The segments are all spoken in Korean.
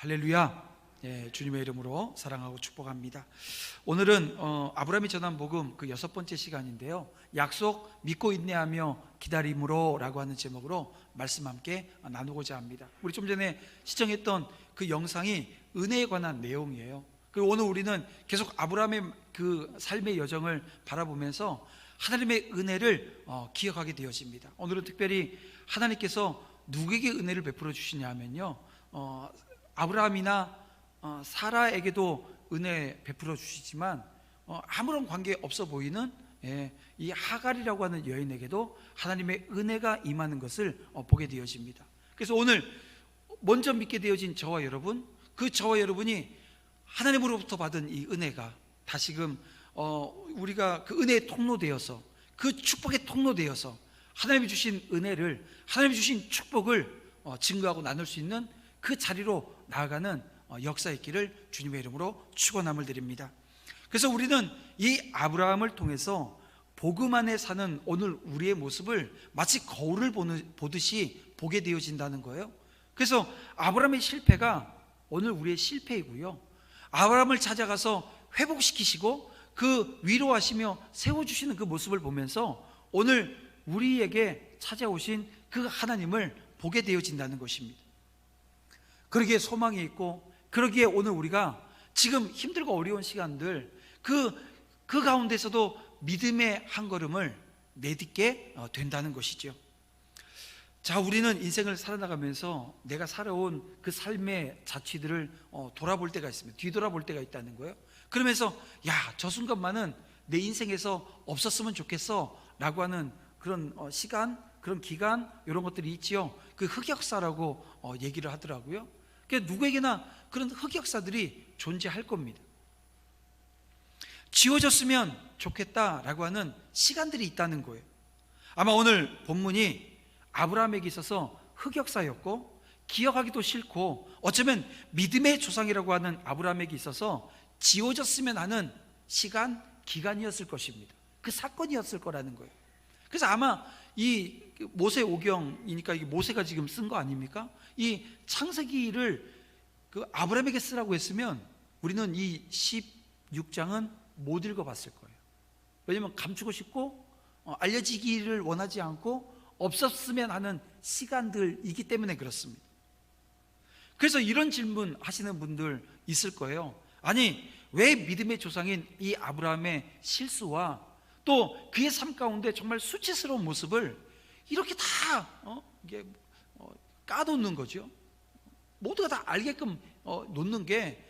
할렐루야. 주님의 이름으로 사랑하고 축복합니다. 오늘은 아브라함이 전한 복음 그 6번째 시간인데요, 약속 믿고 인내하며 기다림으로 라고 하는 제목으로 말씀 함께 나누고자 합니다. 우리 좀 전에 시청했던 그 영상이 은혜에 관한 내용이에요. 그리고 오늘 우리는 계속 아브라함의 그 삶의 여정을 바라보면서 하나님의 은혜를 기억하게 되어집니다. 오늘은 특별히 하나님께서 누구에게 은혜를 베풀어 주시냐 하면요, 아브라함이나 사라에게도 은혜 베풀어 주시지만 아무런 관계 없어 보이는 이 하갈이라고 하는 여인에게도 하나님의 은혜가 임하는 것을 보게 되어집니다. 그래서 오늘 먼저 믿게 되어진 저와 여러분, 그 저와 여러분이 하나님으로부터 받은 이 은혜가 다시금 우리가 그 은혜의 통로되어서, 그 축복의 통로되어서 하나님이 주신 은혜를, 하나님이 주신 축복을 증거하고 나눌 수 있는 그 자리로 나아가는 역사 있기를 주님의 이름으로 축원함을 드립니다. 그래서 우리는 이 아브라함을 통해서 복음 안에 사는 오늘 우리의 모습을 마치 거울을 보듯이 보게 되어진다는 거예요. 그래서 아브라함의 실패가 오늘 우리의 실패이고요, 아브라함을 찾아가서 회복시키시고 그 위로하시며 세워주시는 그 모습을 보면서 오늘 우리에게 찾아오신 그 하나님을 보게 되어진다는 것입니다. 그러기에 소망이 있고, 그러기에 오늘 우리가 지금 힘들고 어려운 시간들 그 가운데서도 믿음의 한 걸음을 내딛게 된다는 것이죠. 자, 우리는 인생을 살아나가면서 내가 살아온 그 삶의 자취들을 돌아볼 때가 있습니다. 뒤돌아볼 때가 있다는 거예요. 그러면서 저 순간만은 내 인생에서 없었으면 좋겠어 라고 하는 그런 시간, 그런 기간, 이런 것들이 있지요. 그 흑역사라고 얘기를 하더라고요. 그러니까 누구에게나 그런 흑역사들이 존재할 겁니다. 지워졌으면 좋겠다라고 하는 시간들이 있다는 거예요. 아마 오늘 본문이 아브라함에게 있어서 흑역사였고, 기억하기도 싫고, 어쩌면 믿음의 조상이라고 하는 아브라함에게 있어서 지워졌으면 하는 시간, 기간이었을 것입니다. 그 사건이었을 거라는 거예요. 그래서 아마 이 모세오경이니까 이게 모세가 지금 쓴 거 아닙니까? 이 창세기를 그 아브라함에게 쓰라고 했으면 우리는 이 16장은 못 읽어봤을 거예요. 왜냐하면 감추고 싶고 알려지기를 원하지 않고 없었으면 하는 시간들이기 때문에 그렇습니다. 그래서 이런 질문 하시는 분들 있을 거예요. 아니, 왜 믿음의 조상인 이 아브라함의 실수와 또 그의 삶 가운데 정말 수치스러운 모습을 이렇게 다 까놓는 거죠. 모두가 다 알게끔 놓는 게,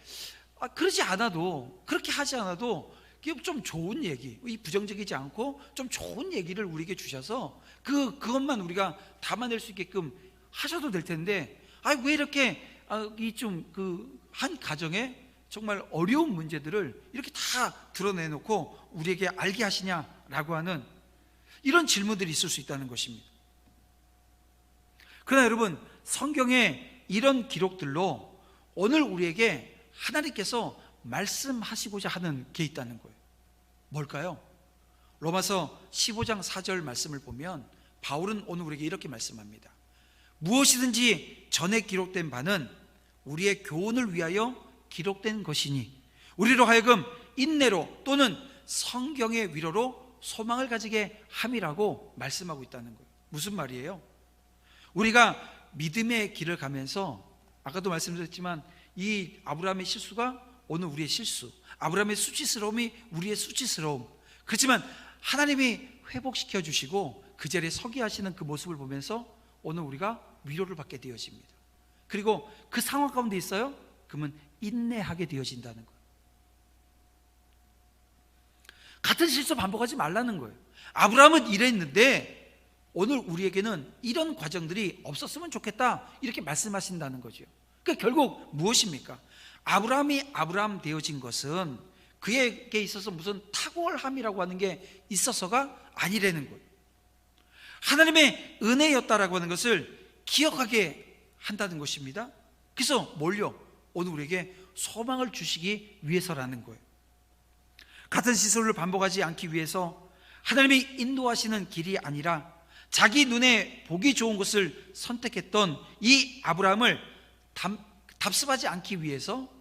그러지 않아도, 그렇게 하지 않아도 좀 좋은 얘기, 이 부정적이지 않고 좀 좋은 얘기를 우리에게 주셔서 그것만 우리가 담아낼 수 있게끔 하셔도 될 텐데, 왜 이렇게 이 좀 한 가정에 정말 어려운 문제들을 이렇게 다 드러내놓고 우리에게 알게 하시냐라고 하는 이런 질문들이 있을 수 있다는 것입니다. 그러나 여러분, 성경에 이런 기록들로 오늘 우리에게 하나님께서 말씀하시고자 하는 게 있다는 거예요. 뭘까요? 로마서 15장 4절 말씀을 보면 바울은 오늘 우리에게 이렇게 말씀합니다. 무엇이든지 전에 기록된 바는 우리의 교훈을 위하여 기록된 것이니 우리로 하여금 인내로 또는 성경의 위로로 소망을 가지게 함이라고 말씀하고 있다는 거예요. 무슨 말이에요? 우리가 믿음의 길을 가면서 아까도 말씀드렸지만 이 아브라함의 실수가 오늘 우리의 실수, 아브라함의 수치스러움이 우리의 수치스러움, 그렇지만 하나님이 회복시켜 주시고 그 자리에 서게 하시는 그 모습을 보면서 오늘 우리가 위로를 받게 되어집니다. 그리고 그 상황 가운데 있어요? 그러면 인내하게 되어진다는 거예요. 같은 실수 반복하지 말라는 거예요. 아브라함은 이랬는데 오늘 우리에게는 이런 과정들이 없었으면 좋겠다, 이렇게 말씀하신다는 거죠. 그러니까 결국 무엇입니까? 아브라함이 아브라함 되어진 것은 그에게 있어서 무슨 탁월함이라고 하는 게 있어서가 아니라는 거예요. 하나님의 은혜였다라고 하는 것을 기억하게 한다는 것입니다. 그래서 뭘요? 오늘 우리에게 소망을 주시기 위해서라는 거예요. 같은 시설을 반복하지 않기 위해서 하나님이 인도하시는 길이 아니라 자기 눈에 보기 좋은 것을 선택했던 이 아브라함을 답습하지 않기 위해서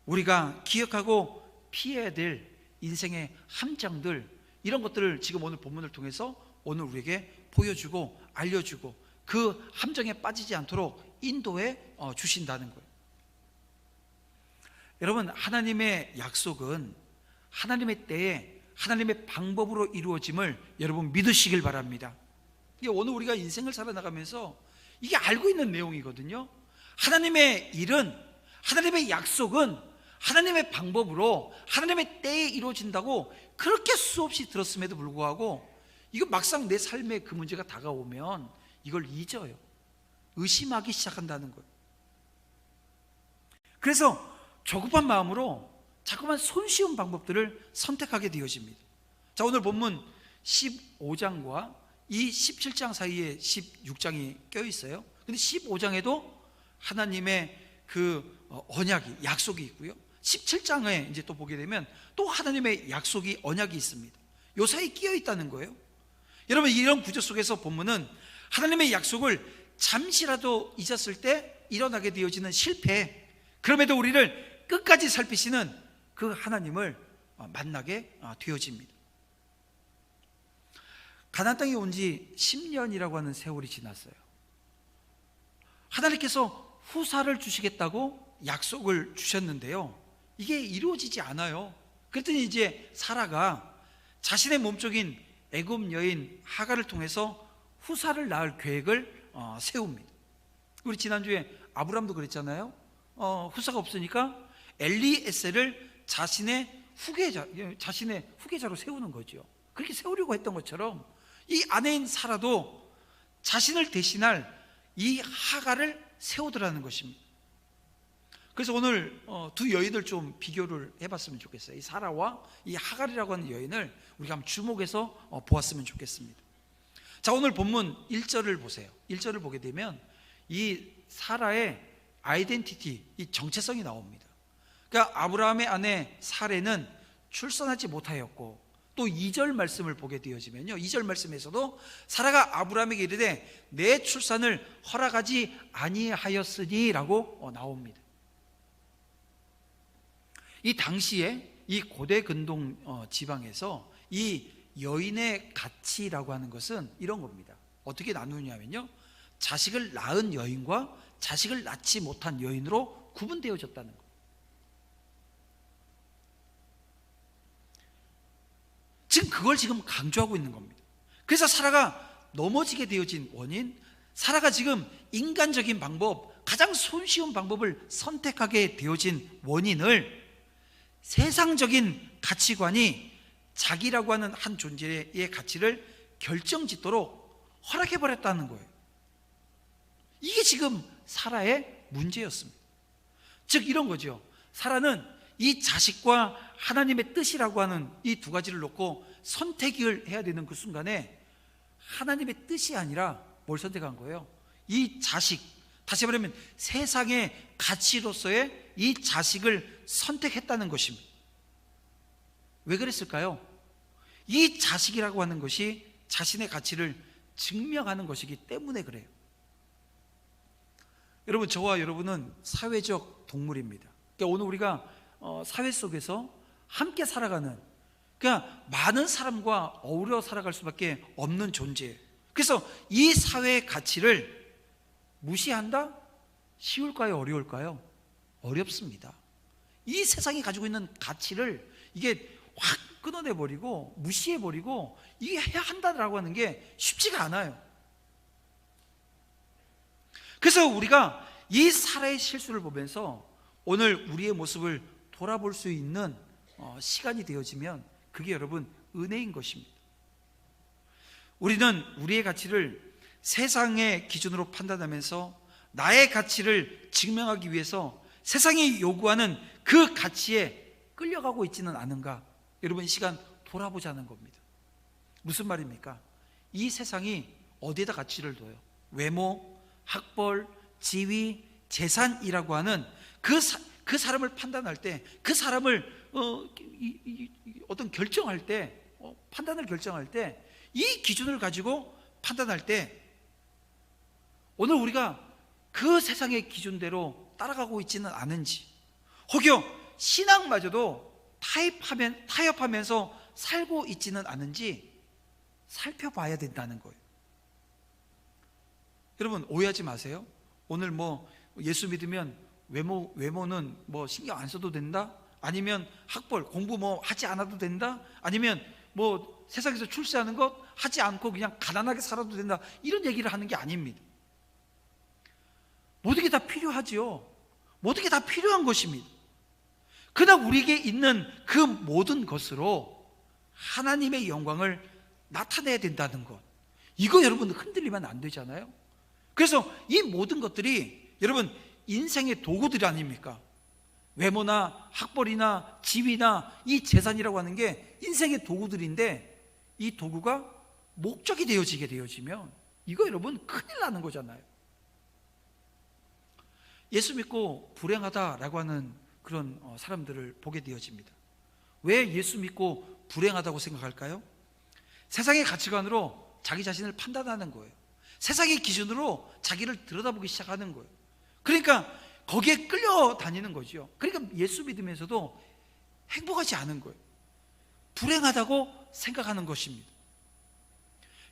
우리가 기억하고 피해야 될 인생의 함정들, 이런 것들을 지금 오늘 본문을 통해서 오늘 우리에게 보여주고 알려주고 그 함정에 빠지지 않도록 인도해 주신다는 거예요. 여러분, 하나님의 약속은 하나님의 때에 하나님의 방법으로 이루어짐을 여러분 믿으시길 바랍니다. 이게 오늘 우리가 인생을 살아나가면서 이게 알고 있는 내용이거든요. 하나님의 일은, 하나님의 약속은 하나님의 방법으로 하나님의 때에 이루어진다고 그렇게 수없이 들었음에도 불구하고 이거 막상 내 삶에 그 문제가 다가오면 이걸 잊어요. 의심하기 시작한다는 거예요. 그래서 조급한 마음으로 자꾸만 손쉬운 방법들을 선택하게 되어집니다. 자, 오늘 본문 15장과 이 17장 사이에 16장이 껴 있어요. 근데 15장에도 하나님의 그 언약이, 약속이 있고요. 17장에 이제 또 보게 되면 또 하나님의 약속이, 언약이 있습니다. 요 사이에 끼어 있다는 거예요. 여러분, 이런 구조 속에서 본문은 하나님의 약속을 잠시라도 잊었을 때 일어나게 되어지는 실패, 그럼에도 우리를 끝까지 살피시는 그 하나님을 만나게 되어집니다. 가나안 땅에 온 지 10년이라고 하는 세월이 지났어요. 하나님께서 후사를 주시겠다고 약속을 주셨는데요, 이게 이루어지지 않아요. 그랬더니 이제 사라가 자신의 몸속인 애굽 여인 하갈을 통해서 후사를 낳을 계획을 세웁니다. 우리 지난주에 아브람도 그랬잖아요. 후사가 없으니까 엘리에셀을 자신의 후계자로 세우는 거죠. 그렇게 세우려고 했던 것처럼 이 아내인 사라도 자신을 대신할 이 하갈을 세우더라는 것입니다. 그래서 오늘 두 여인을 좀 비교를 해봤으면 좋겠어요. 이 사라와 이 하갈이라고 하는 여인을 우리가 한번 주목해서 보았으면 좋겠습니다. 자, 오늘 본문 1절을 보세요. 1절을 보게 되면 이 사라의 아이덴티티, 이 정체성이 나옵니다. 그러니까 아브라함의 아내 사레는 출산하지 못하였고, 또 2절 말씀을 보게 되어지면요, 2절 말씀에서도 사라가 아브라함에게 이르되 내 출산을 허락하지 아니하였으니 라고 나옵니다. 이 당시에 이 고대 근동 지방에서 이 여인의 가치라고 하는 것은 이런 겁니다. 어떻게 나누냐면요, 자식을 낳은 여인과 자식을 낳지 못한 여인으로 구분되어졌다는 거예요. 지금 그걸 지금 강조하고 있는 겁니다. 그래서 사라가 넘어지게 되어진 원인, 사라가 지금 인간적인 방법, 가장 손쉬운 방법을 선택하게 되어진 원인을 세상적인 가치관이 자기라고 하는 한 존재의 가치를 결정짓도록 허락해버렸다는 거예요. 이게 지금 사라의 문제였습니다. 즉 이런 거죠. 사라는 이 자식과 하나님의 뜻이라고 하는 이 두 가지를 놓고 선택을 해야 되는 그 순간에 하나님의 뜻이 아니라 뭘 선택한 거예요? 이 자식, 다시 말하면 세상의 가치로서의 이 자식을 선택했다는 것입니다. 왜 그랬을까요? 이 자식이라고 하는 것이 자신의 가치를 증명하는 것이기 때문에 그래요. 여러분, 저와 여러분은 사회적 동물입니다. 그러니까 오늘 우리가 사회 속에서 함께 살아가는, 그러니까 많은 사람과 어우러 살아갈 수밖에 없는 존재예요. 그래서 이 사회의 가치를 무시한다? 쉬울까요? 어려울까요? 어렵습니다. 이 세상이 가지고 있는 가치를 이게 확 끊어내버리고 무시해버리고 이게 해야 한다라고 하는 게 쉽지가 않아요. 그래서 우리가 이 사라의 실수를 보면서 오늘 우리의 모습을 돌아볼 수 있는 시간이 되어지면 그게 여러분 은혜인 것입니다. 우리는 우리의 가치를 세상의 기준으로 판단하면서 나의 가치를 증명하기 위해서 세상이 요구하는 그 가치에 끌려가고 있지는 않은가? 여러분, 이 시간 돌아보자는 겁니다. 무슨 말입니까? 이 세상이 어디에다 가치를 둬요? 외모, 학벌, 지위, 재산이라고 하는 그 사람을 판단할 때, 그 사람을 어떤 결정할 때, 판단을 결정할 때, 이 기준을 가지고 판단할 때, 오늘 우리가 그 세상의 기준대로 따라가고 있지는 않은지, 혹여 신앙마저도 타협하면서 살고 있지는 않은지 살펴봐야 된다는 거예요. 여러분, 오해하지 마세요. 오늘 예수 믿으면 외모는 신경 안 써도 된다? 아니면 학벌, 공부 하지 않아도 된다? 아니면 세상에서 출세하는 것 하지 않고 그냥 가난하게 살아도 된다? 이런 얘기를 하는 게 아닙니다. 모든 게 다 필요하지요. 모든 게 다 필요한 것입니다. 그러나 우리에게 있는 그 모든 것으로 하나님의 영광을 나타내야 된다는 것, 이거 여러분 흔들리면 안 되잖아요. 그래서 이 모든 것들이 여러분 인생의 도구들이 아닙니까? 외모나 학벌이나 집이나 이 재산이라고 하는 게 인생의 도구들인데, 이 도구가 목적이 되어지면 이거 여러분 큰일 나는 거잖아요. 예수 믿고 불행하다라고 하는 그런 사람들을 보게 되어집니다. 왜 예수 믿고 불행하다고 생각할까요? 세상의 가치관으로 자기 자신을 판단하는 거예요. 세상의 기준으로 자기를 들여다보기 시작하는 거예요. 그러니까 거기에 끌려다니는 거죠. 그러니까 예수 믿으면서도 행복하지 않은 거예요. 불행하다고 생각하는 것입니다.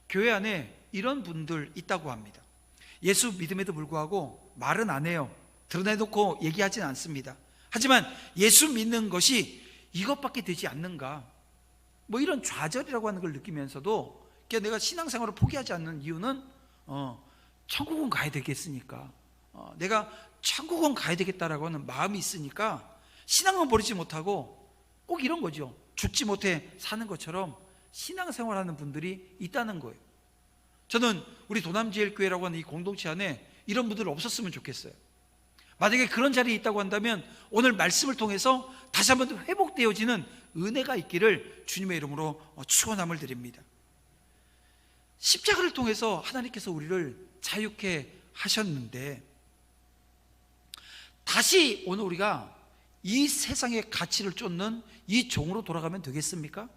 교회 안에 이런 분들 있다고 합니다. 예수 믿음에도 불구하고 말은 안 해요. 드러내놓고 얘기하진 않습니다. 하지만 예수 믿는 것이 이것밖에 되지 않는가, 이런 좌절이라고 하는 걸 느끼면서도 내가 신앙생활을 포기하지 않는 이유는 천국은 가야 되겠으니까, 내가 천국은 가야 되겠다라고 하는 마음이 있으니까 신앙은 버리지 못하고 꼭 이런 거죠. 죽지 못해 사는 것처럼 신앙생활하는 분들이 있다는 거예요. 저는 우리 도남제일교회라고 하는 이 공동체 안에 이런 분들 없었으면 좋겠어요. 만약에 그런 자리에 있다고 한다면 오늘 말씀을 통해서 다시 한번 회복되어지는 은혜가 있기를 주님의 이름으로 축원함을 드립니다. 십자가를 통해서 하나님께서 우리를 자유케 하셨는데, 다시 오늘 우리가 이 세상의 가치를 쫓는 이 종으로 돌아가면 되겠습니까?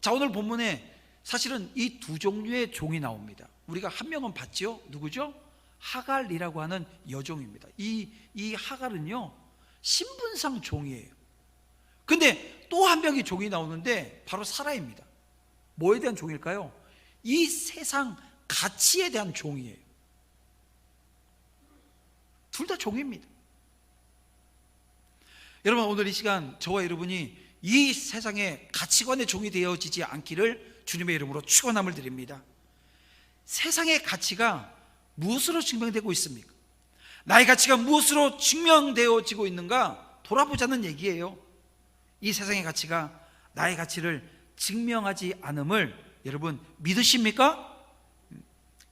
자, 오늘 본문에 사실은 이 두 종류의 종이 나옵니다. 우리가 한 명은 봤죠? 누구죠? 하갈이라고 하는 여종입니다. 이 하갈은요, 신분상 종이에요. 근데 또 한 명의 종이 나오는데 바로 사라입니다. 뭐에 대한 종일까요? 이 세상 가치에 대한 종이에요. 둘 다 종입니다. 여러분, 오늘 이 시간 저와 여러분이 이 세상의 가치관의 종이 되어지지 않기를 주님의 이름으로 축원함을 드립니다. 세상의 가치가 무엇으로 증명되고 있습니까? 나의 가치가 무엇으로 증명되어지고 있는가 돌아보자는 얘기예요. 이 세상의 가치가 나의 가치를 증명하지 않음을 여러분 믿으십니까?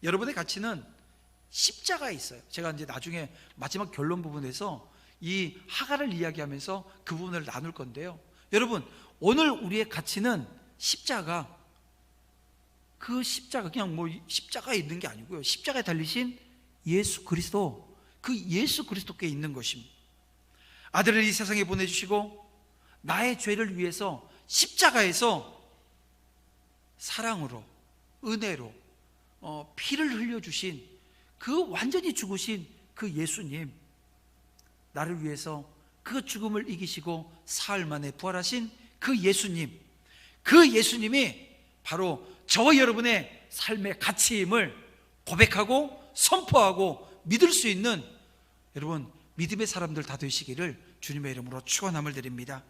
여러분의 가치는 십자가에 있어요. 제가 이제 나중에 마지막 결론 부분에서 이 하갈을 이야기하면서 그 부분을 나눌 건데요. 여러분, 오늘 우리의 가치는 십자가, 그 십자가 그냥 십자가에 있는 게 아니고요. 십자가에 달리신 예수 그리스도, 그 예수 그리스도께 있는 것입니다. 아들을 이 세상에 보내주시고 나의 죄를 위해서 십자가에서 사랑으로, 은혜로 피를 흘려주신 그 완전히 죽으신 그 예수님, 나를 위해서 그 죽음을 이기시고 사흘 만에 부활하신 그 예수님, 그 예수님이 바로 저와 여러분의 삶의 가치임을 고백하고 선포하고 믿을 수 있는 여러분 믿음의 사람들 다 되시기를 주님의 이름으로 축원함을 드립니다.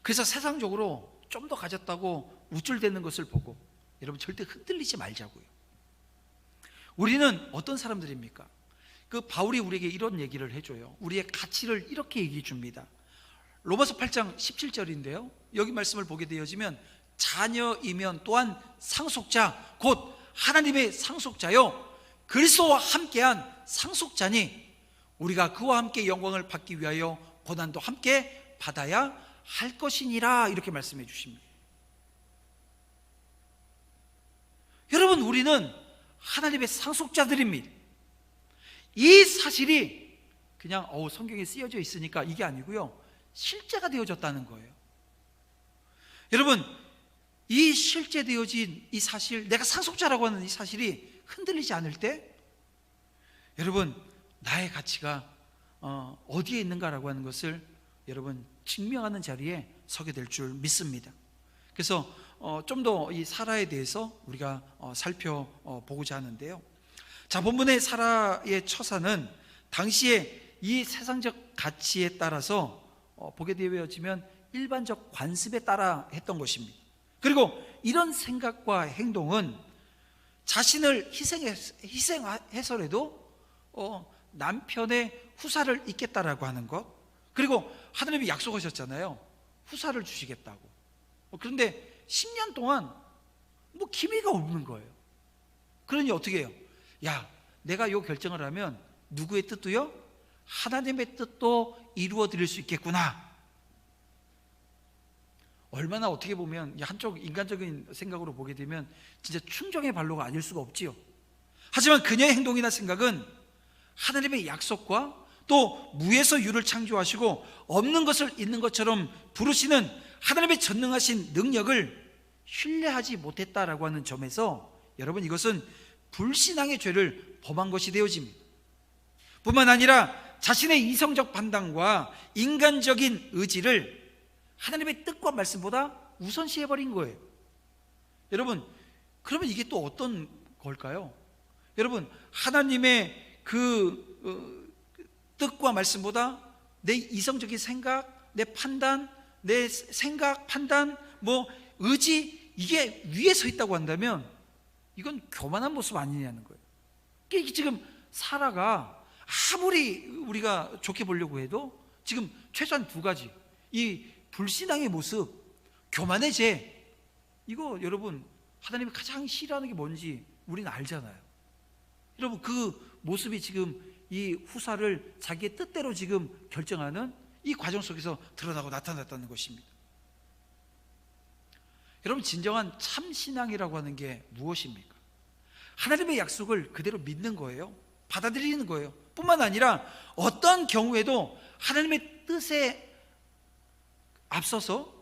그래서 세상적으로 좀 더 가졌다고 우쭐대는 것을 보고 여러분 절대 흔들리지 말자고요. 우리는 어떤 사람들입니까? 그 바울이 우리에게 이런 얘기를 해줘요. 우리의 가치를 이렇게 얘기해 줍니다. 로마서 8장 17절인데요 여기 말씀을 보게 되어지면 자녀이면 또한 상속자 곧 하나님의 상속자요 그리스도와 함께한 상속자니 우리가 그와 함께 영광을 받기 위하여 고난도 함께 받아야 할 것이니라 이렇게 말씀해 주십니다. 여러분, 우리는 하나님의 상속자들입니다. 이 사실이 그냥 성경에 쓰여져 있으니까 이게 아니고요, 실제가 되어졌다는 거예요. 여러분, 이 실제 되어진 이 사실, 내가 상속자라고 하는 이 사실이 흔들리지 않을 때 여러분 나의 가치가 어디에 있는가라고 하는 것을 여러분 증명하는 자리에 서게 될 줄 믿습니다. 그래서 좀 더 이 사라에 대해서 우리가 살펴보고자 하는데요. 자, 본문의 사라의 처사는 당시에 이 세상적 가치에 따라서 보게 되어지면 일반적 관습에 따라 했던 것입니다. 그리고 이런 생각과 행동은 자신을 희생해서라도 남편의 후사를 잇겠다라고 하는 것, 그리고 하나님이 약속하셨잖아요. 후사를 주시겠다고. 그런데 10년 동안 뭐 기미가 없는 거예요. 그러니 어떻게 해요? 야, 내가 요 결정을 하면 누구의 뜻도요? 하나님의 뜻도 이루어 드릴 수 있겠구나. 얼마나 어떻게 보면 한쪽 인간적인 생각으로 보게 되면 진짜 충정의 발로가 아닐 수가 없지요. 하지만 그녀의 행동이나 생각은 하나님의 약속과 또 무에서 유를 창조하시고 없는 것을 있는 것처럼 부르시는 하나님의 전능하신 능력을 신뢰하지 못했다라고 하는 점에서 여러분, 이것은 불신앙의 죄를 범한 것이 되어집니다. 뿐만 아니라 자신의 이성적 판단과 인간적인 의지를 하나님의 뜻과 말씀보다 우선시해버린 거예요. 여러분, 그러면 이게 또 어떤 걸까요? 여러분, 하나님의 뜻과 말씀보다 내 이성적인 생각, 내 판단, 내 생각, 판단, 의지, 이게 위에 서 있다고 한다면 이건 교만한 모습 아니냐는 거예요. 이게 지금 사라가 아무리 우리가 좋게 보려고 해도 지금 최소한 두 가지, 이 불신앙의 모습, 교만의 죄, 이거 여러분 하나님이 가장 싫어하는 게 뭔지 우리는 알잖아요. 여러분, 그 모습이 지금 이 후사를 자기의 뜻대로 지금 결정하는 이 과정 속에서 드러나고 나타났다는 것입니다. 여러분, 진정한 참 신앙이라고 하는 게 무엇입니까? 하나님의 약속을 그대로 믿는 거예요. 받아들이는 거예요. 뿐만 아니라 어떤 경우에도 하나님의 뜻에 앞서서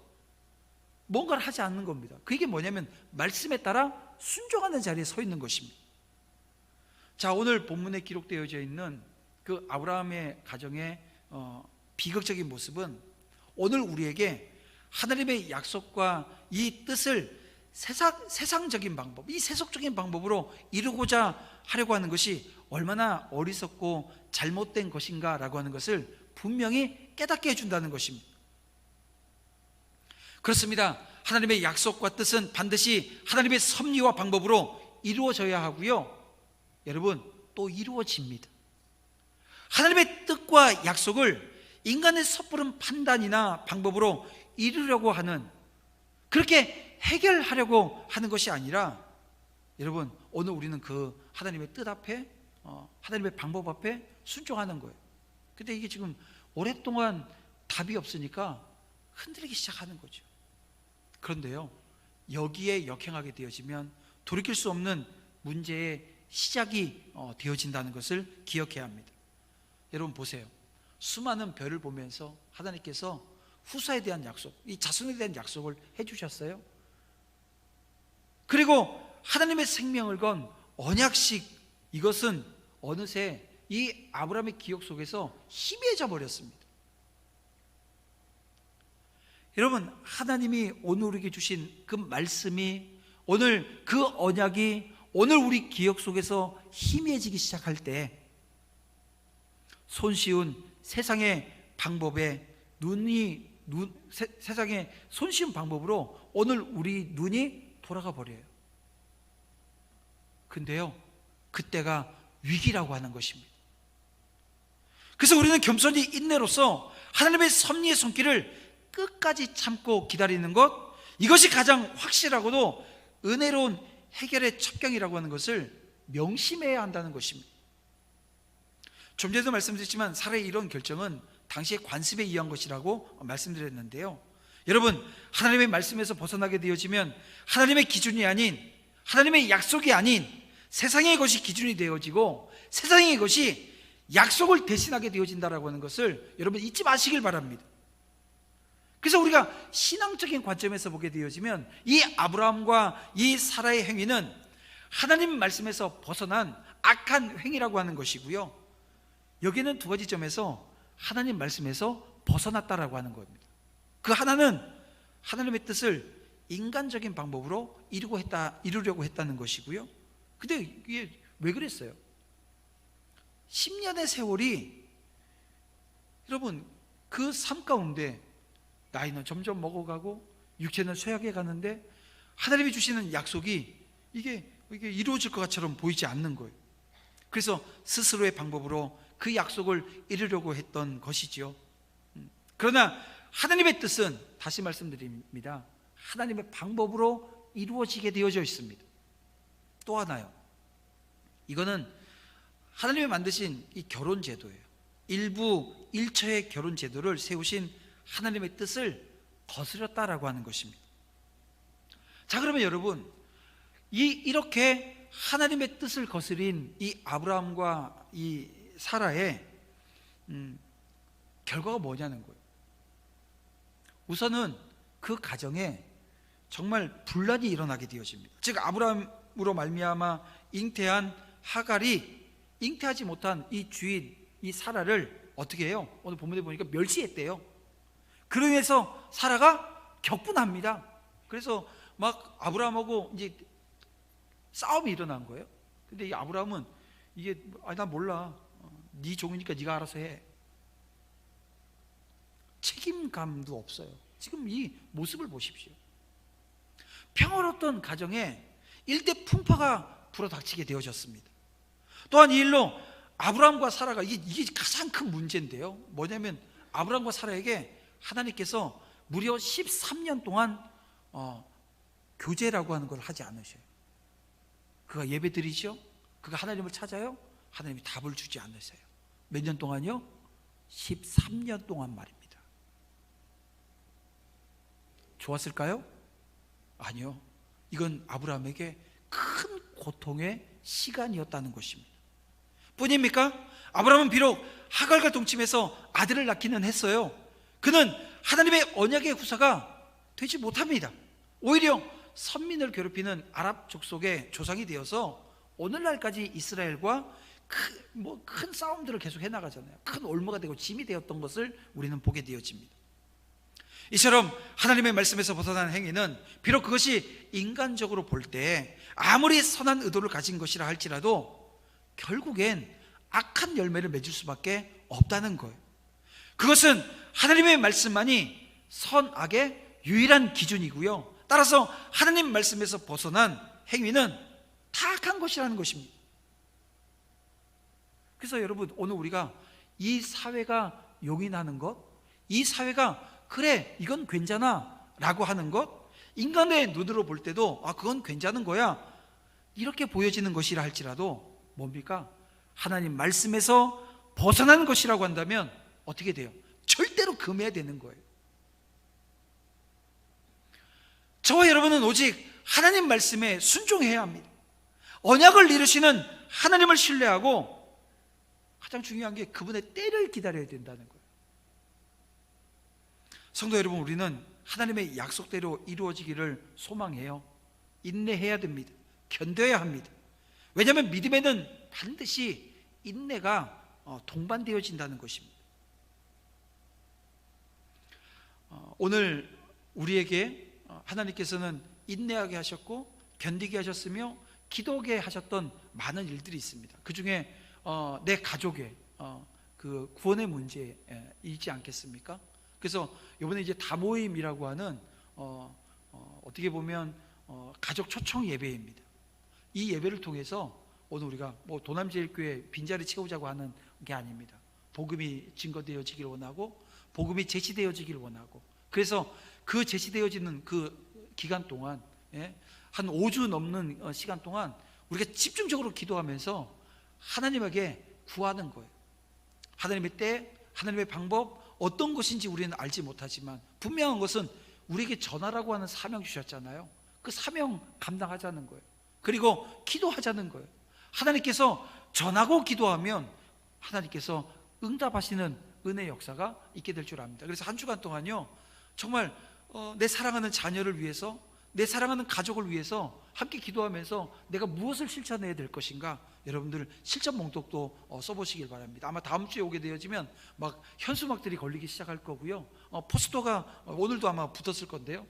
뭔가를 하지 않는 겁니다. 그게 뭐냐면 말씀에 따라 순종하는 자리에 서 있는 것입니다. 자, 오늘 본문에 기록되어져 있는 그 아브라함의 가정의 비극적인 모습은 오늘 우리에게 하나님의 약속과 이 뜻을 세상적인 방법, 이 세속적인 방법으로 이루고자 하려고 하는 것이 얼마나 어리석고 잘못된 것인가라고 하는 것을 분명히 깨닫게 해준다는 것입니다. 그렇습니다. 하나님의 약속과 뜻은 반드시 하나님의 섭리와 방법으로 이루어져야 하고요, 여러분, 또 이루어집니다. 하나님의 뜻과 약속을 인간의 섣부른 판단이나 방법으로 이루려고 하는, 그렇게 해결하려고 하는 것이 아니라, 여러분, 오늘 우리는 그 하나님의 뜻 앞에, 하나님의 방법 앞에 순종하는 거예요. 근데 이게 지금 오랫동안 답이 없으니까 흔들리기 시작하는 거죠. 그런데요, 여기에 역행하게 되어지면 돌이킬 수 없는 문제의 시작이 되어진다는 것을 기억해야 합니다. 여러분 보세요. 수많은 별을 보면서 하나님께서 후사에 대한 약속, 이 자손에 대한 약속을 해주셨어요. 그리고 하나님의 생명을 건 언약식, 이것은 어느새 이 아브라함의 기억 속에서 희미해져 버렸습니다. 여러분, 하나님이 오늘 우리에게 주신 그 말씀이, 오늘 그 언약이 오늘 우리 기억 속에서 희미해지기 시작할 때 손쉬운 세상의 방법에 세상의 손쉬운 방법으로 오늘 우리 눈이 돌아가 버려요. 근데요, 그때가 위기라고 하는 것입니다. 그래서 우리는 겸손히 인내로서 하나님의 섭리의 손길을 끝까지 참고 기다리는 것, 이것이 가장 확실하고도 은혜로운 해결의 첩경이라고 하는 것을 명심해야 한다는 것입니다. 좀 전에도 말씀드렸지만 사라의 이런 결정은 당시의 관습에 의한 것이라고 말씀드렸는데요, 여러분, 하나님의 말씀에서 벗어나게 되어지면 하나님의 기준이 아닌, 하나님의 약속이 아닌 세상의 것이 기준이 되어지고 세상의 것이 약속을 대신하게 되어진다라고 하는 것을 여러분 잊지 마시길 바랍니다. 그래서 우리가 신앙적인 관점에서 보게 되어지면 이 아브라함과 이 사라의 행위는 하나님 말씀에서 벗어난 악한 행위라고 하는 것이고요, 여기는 두 가지 점에서 하나님 말씀에서 벗어났다라고 하는 겁니다. 그 하나는 하나님의 뜻을 인간적인 방법으로 이루려고 했다는 것이고요. 근데 이게 왜 그랬어요? 10년의 세월이, 여러분, 그 삶 가운데 나이는 점점 먹어가고 육체는 쇠약해 가는데 하나님이 주시는 약속이 이게 이루어질 것처럼 보이지 않는 거예요. 그래서 스스로의 방법으로 그 약속을 이루려고 했던 것이지요. 그러나 하나님의 뜻은, 다시 말씀드립니다, 하나님의 방법으로 이루어지게 되어져 있습니다. 또 하나요, 이거는 하나님이 만드신 이 결혼 제도예요. 일부 일처의 결혼 제도를 세우신 하나님의 뜻을 거스렸다라고 하는 것입니다. 자, 그러면 여러분, 이렇게 하나님의 뜻을 거스린 이 아브라함과 이 사라의 결과가 뭐냐는 거예요. 우선은 그 가정에 정말 분란이 일어나게 되어집니다. 즉, 아브라함으로 말미암아 잉태한 하갈이 잉태하지 못한 이 주인, 이 사라를 어떻게 해요? 오늘 본문에 보니까 멸시했대요. 그로 인해서 사라가 격분합니다. 그래서 막 아브라함하고 이제 싸움이 일어난 거예요. 근데 이 아브라함은 이게 나 몰라, 네 종이니까 네가 알아서 해. 책임감도 없어요. 지금 이 모습을 보십시오. 평화로웠던 가정에 일대 풍파가 불어닥치게 되어졌습니다. 또한 이 일로 아브라함과 사라가, 이게 가장 큰 문제인데요, 뭐냐면 아브라함과 사라에게 하나님께서 무려 13년 동안 교제라고 하는 걸 하지 않으셔요. 그가 예배 드리죠, 그가 하나님을 찾아요, 하나님이 답을 주지 않으세요. 몇 년 동안요? 13년 동안 말입니다. 좋았을까요? 아니요. 이건 아브라함에게 큰 고통의 시간이었다는 것입니다. 뿐입니까? 아브라함은 비록 하갈과 동침해서 아들을 낳기는 했어요. 그는 하나님의 언약의 후사가 되지 못합니다. 오히려 선민을 괴롭히는 아랍 족속의 조상이 되어서 오늘날까지 이스라엘과 큰 싸움들을 계속 해나가잖아요. 큰 올무가 되고 짐이 되었던 것을 우리는 보게 되어집니다. 이처럼 하나님의 말씀에서 벗어난 행위는 비록 그것이 인간적으로 볼 때 아무리 선한 의도를 가진 것이라 할지라도 결국엔 악한 열매를 맺을 수밖에 없다는 거예요. 그것은 하나님의 말씀만이 선악의 유일한 기준이고요, 따라서 하나님 말씀에서 벗어난 행위는 타악한 것이라는 것입니다. 그래서 여러분, 오늘 우리가 이 사회가 용인하는 것, 이 사회가 그래 이건 괜찮아 라고 하는 것, 인간의 눈으로 볼 때도 그건 괜찮은 거야 이렇게 보여지는 것이라 할지라도 뭡니까? 하나님 말씀에서 벗어나는 것이라고 한다면 어떻게 돼요? 절대로 금해야 되는 거예요. 저와 여러분은 오직 하나님 말씀에 순종해야 합니다. 언약을 이루시는 하나님을 신뢰하고 가장 중요한 게 그분의 때를 기다려야 된다는 거예요. 성도 여러분, 우리는 하나님의 약속대로 이루어지기를 소망해요. 인내해야 됩니다. 견뎌야 합니다. 왜냐하면 믿음에는 반드시 인내가 동반되어진다는 것입니다. 오늘 우리에게 하나님께서는 인내하게 하셨고 견디게 하셨으며 기도하게 하셨던 많은 일들이 있습니다. 그 중에 내 가족의 그 구원의 문제이지 않겠습니까? 그래서 이번에 이제 다모임이라고 하는 어떻게 보면 가족 초청 예배입니다. 이 예배를 통해서 오늘 우리가 도남제일교회 빈자리 채우자고 하는 게 아닙니다. 복음이 증거되어지기를 원하고 복음이 제시되어지기를 원하고, 그래서 그 제시되어지는 그 기간 동안 한 5주 넘는 시간 동안 우리가 집중적으로 기도하면서 하나님에게 구하는 거예요. 하나님의 때, 하나님의 방법, 어떤 것인지 우리는 알지 못하지만 분명한 것은 우리에게 전하라고 하는 사명 주셨잖아요. 그 사명 감당하자는 거예요. 그리고 기도하자는 거예요. 하나님께서 전하고 기도하면 하나님께서 응답하시는 은혜의 역사가 있게 될 줄 압니다. 그래서 한 주간 동안요, 정말 내 사랑하는 자녀를 위해서, 내 사랑하는 가족을 위해서 함께 기도하면서 내가 무엇을 실천해야 될 것인가, 여러분들 실천 목록도 써보시길 바랍니다. 아마 다음 주에 오게 되어지면 막 현수막들이 걸리기 시작할 거고요, 포스터가 오늘도 아마 붙었을 건데요,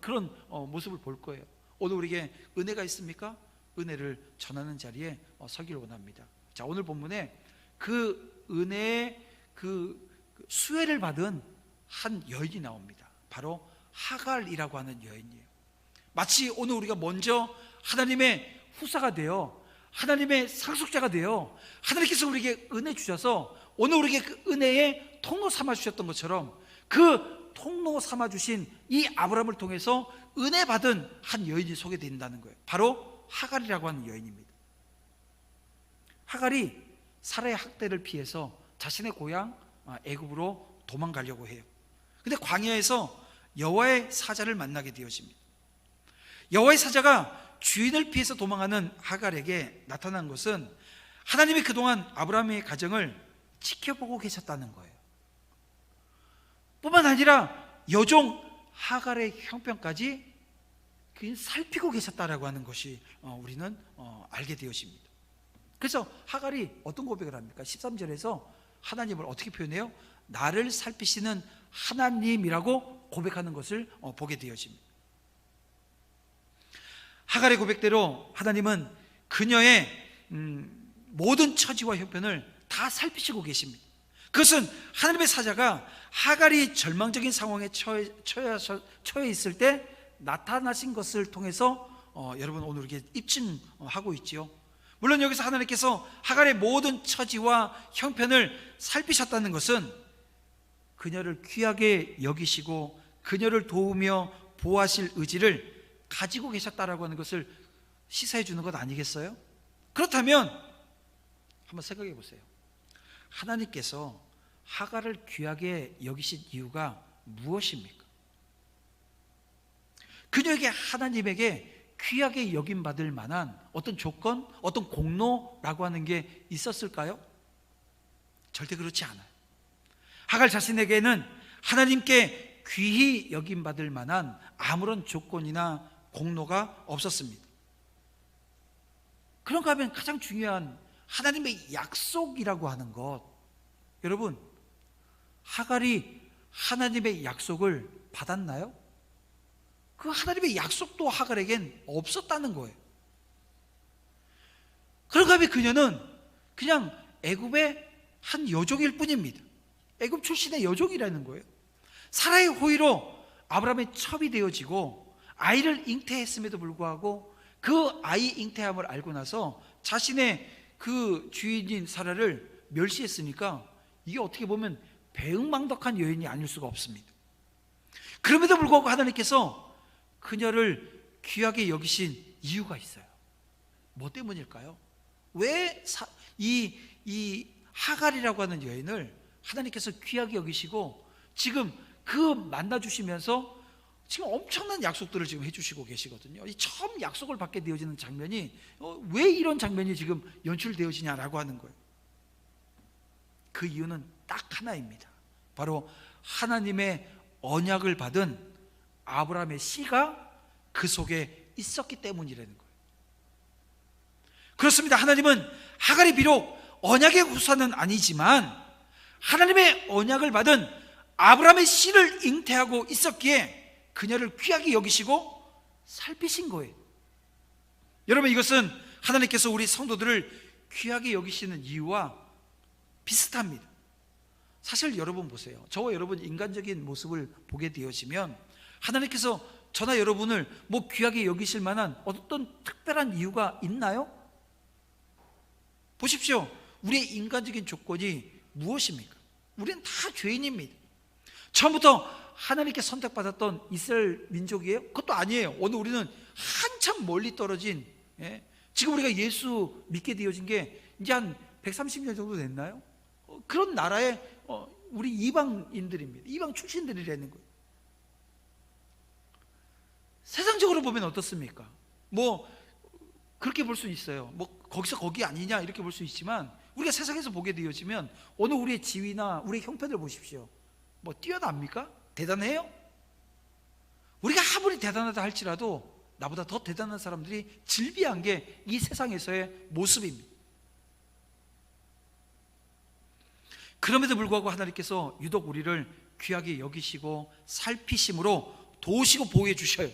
그런 모습을 볼 거예요. 오늘 우리에게 은혜가 있습니까? 은혜를 전하는 자리에 서기를 원합니다. 자, 오늘 본문에 그 은혜의 그 수혜를 받은 한 여인이 나옵니다. 바로 하갈이라고 하는 여인이에요. 마치 오늘 우리가 먼저 하나님의 후사가 되어 하나님의 상속자가 되어 하나님께서 우리에게 은혜 주셔서 오늘 우리에게 그 은혜의 통로 삼아 주셨던 것처럼, 그 통로 삼아 주신 이 아브라함을 통해서 은혜 받은 한 여인이 소개된다는 거예요. 바로 하갈이라고 하는 여인입니다. 하갈이 사라의 학대를 피해서 자신의 고향 애굽으로 도망가려고 해요. 근데 광야에서 여호와의 사자를 만나게 되어집니다. 여호와의 사자가 주인을 피해서 도망하는 하갈에게 나타난 것은 하나님이 그동안 아브라함의 가정을 지켜보고 계셨다는 거예요. 뿐만 아니라 여종 하갈의 형편까지 살피고 계셨다라고 하는 것이 우리는 알게 되어집니다. 그래서 하갈이 어떤 고백을 합니까? 13절에서 하나님을 어떻게 표현해요? 나를 살피시는 하나님이라고 고백하는 것을 보게 되어집니다. 하갈의 고백대로 하나님은 그녀의 모든 처지와 형편을 다 살피시고 계십니다. 그것은 하나님의 사자가 하갈이 절망적인 상황에 처해 있을 때 나타나신 것을 통해서 여러분 오늘 이렇게 입증하고 있지요. 물론 여기서 하나님께서 하갈의 모든 처지와 형편을 살피셨다는 것은 그녀를 귀하게 여기시고 그녀를 도우며 보호하실 의지를 가지고 계셨다라고 하는 것을 시사해 주는 것 아니겠어요? 그렇다면 한번 생각해 보세요. 하나님께서 하갈을 귀하게 여기신 이유가 무엇입니까? 그녀에게 하나님에게 귀하게 여김받을 만한 어떤 조건, 어떤 공로라고 하는 게 있었을까요? 절대 그렇지 않아요. 하갈 자신에게는 하나님께 귀히 여김받을 만한 아무런 조건이나 공로가 없었습니다. 그런가 하면 가장 중요한 하나님의 약속이라고 하는 것, 여러분, 하갈이 하나님의 약속을 받았나요? 그 하나님의 약속도 하갈에겐 없었다는 거예요. 그런가 하면 그녀는 그냥 애굽의 한 여종일 뿐입니다. 애굽 출신의 여종이라는 거예요. 사라의 호의로 아브라함의 첩이 되어지고 아이를 잉태했음에도 불구하고 그 아이 잉태함을 알고 나서 자신의 그 주인인 사라를 멸시했으니까 이게 어떻게 보면 배은망덕한 여인이 아닐 수가 없습니다. 그럼에도 불구하고 하나님께서 그녀를 귀하게 여기신 이유가 있어요. 뭐 때문일까요? 왜 이 하갈이라고 하는 여인을 하나님께서 귀하게 여기시고 지금 그 만나주시면서 지금 엄청난 약속들을 지금 해주시고 계시거든요. 이 처음 약속을 받게 되어지는 장면이 왜 이런 장면이 지금 연출되어지냐라고 하는 거예요. 그 이유는 딱 하나입니다. 바로 하나님의 언약을 받은 아브라함의 씨가 그 속에 있었기 때문이라는 거예요. 그렇습니다. 하나님은 하갈이 비록 언약의 후사는 아니지만 하나님의 언약을 받은 아브라함의 씨를 잉태하고 있었기에 그녀를 귀하게 여기시고 살피신 거예요. 여러분, 이것은 하나님께서 우리 성도들을 귀하게 여기시는 이유와 비슷합니다. 사실 여러분 보세요. 저와 여러분 인간적인 모습을 보게 되어지면 하나님께서 저나 여러분을 뭐 귀하게 여기실 만한 어떤 특별한 이유가 있나요? 보십시오. 우리의 인간적인 조건이 무엇입니까? 우리는 다 죄인입니다. 처음부터 하나님께 선택받았던 이스라엘 민족이에요? 그것도 아니에요. 오늘 우리는 한참 멀리 떨어진, 지금 우리가 예수 믿게 되어진 게 이제 한 130년 정도 됐나요? 그런 나라의 우리 이방인들입니다. 이방 출신들이라는 거예요. 세상적으로 보면 어떻습니까? 뭐 그렇게 볼 수 있어요. 뭐 거기서 거기 아니냐 이렇게 볼 수 있지만 우리가 세상에서 보게 되어지면 오늘 우리의 지위나 우리의 형편을 보십시오. 뭐 뛰어납니까? 대단해요? 우리가 아무리 대단하다 할지라도 나보다 더 대단한 사람들이 즐비한 게 이 세상에서의 모습입니다. 그럼에도 불구하고 하나님께서 유독 우리를 귀하게 여기시고 살피심으로 도우시고 보호해 주셔요.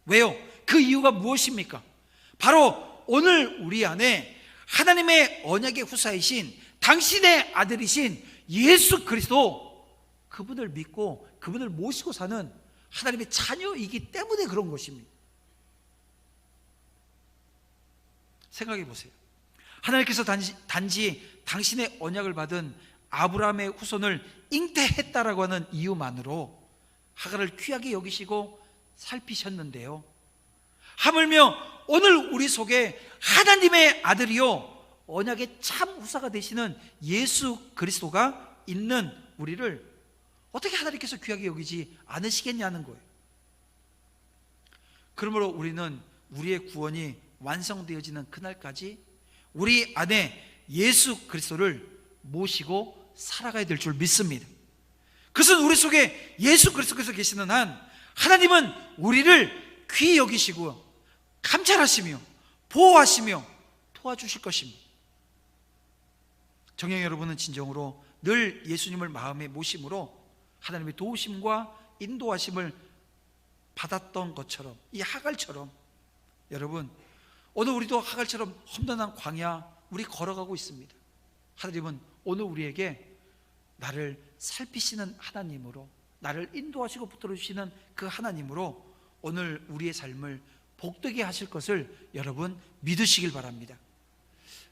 왜요? 그 이유가 무엇입니까? 바로 오늘 우리 안에 하나님의 언약의 후사이신 당신의 아들이신 예수 그리스도, 그분을 믿고 그분을 모시고 사는 하나님의 자녀이기 때문에 그런 것입니다. 생각해 보세요. 하나님께서 단지 당신의 언약을 받은 아브라함의 후손을 잉태했다라고 하는 이유만으로 하갈을 귀하게 여기시고 살피셨는데요, 하물며 오늘 우리 속에 하나님의 아들이요 언약의 참 후사가 되시는 예수 그리스도가 있는 우리를 어떻게 하나님께서 귀하게 여기지 않으시겠냐는 거예요. 그러므로 우리는 우리의 구원이 완성되어지는 그날까지 우리 안에 예수 그리스도를 모시고 살아가야 될 줄 믿습니다. 그것은 우리 속에 예수 그리스도께서 계시는 한 하나님은 우리를 귀히 여기시고 감찰하시며 보호하시며 도와주실 것입니다. 정녕 여러분은 진정으로 늘 예수님을 마음에 모심으로 하나님의 도우심과 인도하심을 받았던 것처럼, 이 하갈처럼, 여러분 오늘 우리도 하갈처럼 험난한 광야 우리 걸어가고 있습니다. 하나님은 오늘 우리에게 나를 살피시는 하나님으로, 나를 인도하시고 붙들어주시는 그 하나님으로 오늘 우리의 삶을 복되게 하실 것을 여러분 믿으시길 바랍니다.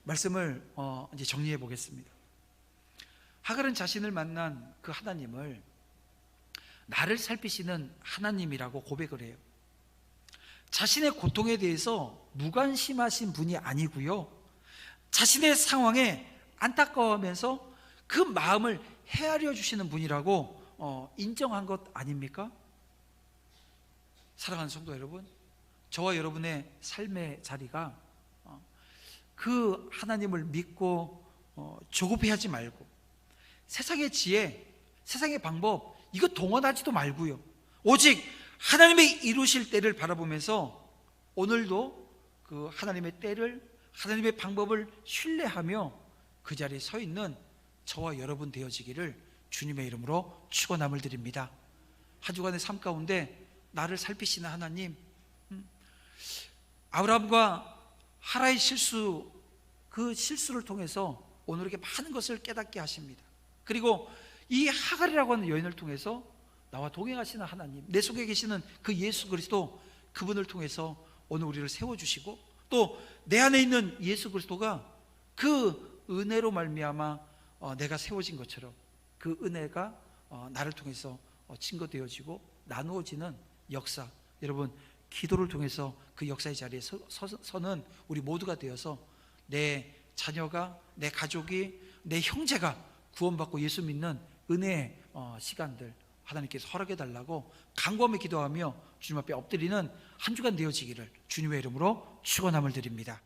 말씀을 이제 정리해 보겠습니다. 하갈은 자신을 만난 그 하나님을 나를 살피시는 하나님이라고 고백을 해요. 자신의 고통에 대해서 무관심하신 분이 아니고요, 자신의 상황에 안타까워하면서 그 마음을 헤아려 주시는 분이라고 인정한 것 아닙니까? 사랑하는 성도 여러분, 저와 여러분의 삶의 자리가 그 하나님을 믿고 조급해하지 말고 세상의 지혜, 세상의 방법 이거 동원하지도 말고요, 오직 하나님의 이루실 때를 바라보면서 오늘도 그 하나님의 때를, 하나님의 방법을 신뢰하며 그 자리에 서 있는 저와 여러분 되어지기를 주님의 이름으로 축원함을 드립니다. 한 주간의 삶 가운데 나를 살피시는 하나님, 아브라함과 하라의 실수, 그 실수를 통해서 오늘에게 많은 것을 깨닫게 하십니다. 그리고 이 하갈이라고 하는 여인을 통해서 나와 동행하시는 하나님, 내 속에 계시는 그 예수 그리스도, 그분을 통해서 오늘 우리를 세워주시고 또 내 안에 있는 예수 그리스도가 그 은혜로 말미암아 내가 세워진 것처럼 그 은혜가 나를 통해서 증거되어지고 나누어지는 역사, 여러분 기도를 통해서 그 역사의 자리에 서는 우리 모두가 되어서 내 자녀가, 내 가족이, 내 형제가 구원받고 예수 믿는 은혜의 시간들 하나님께서 허락해 달라고 간구하며 기도하며 주님 앞에 엎드리는 한 주간 되어지기를 주님의 이름으로 축원함을 드립니다.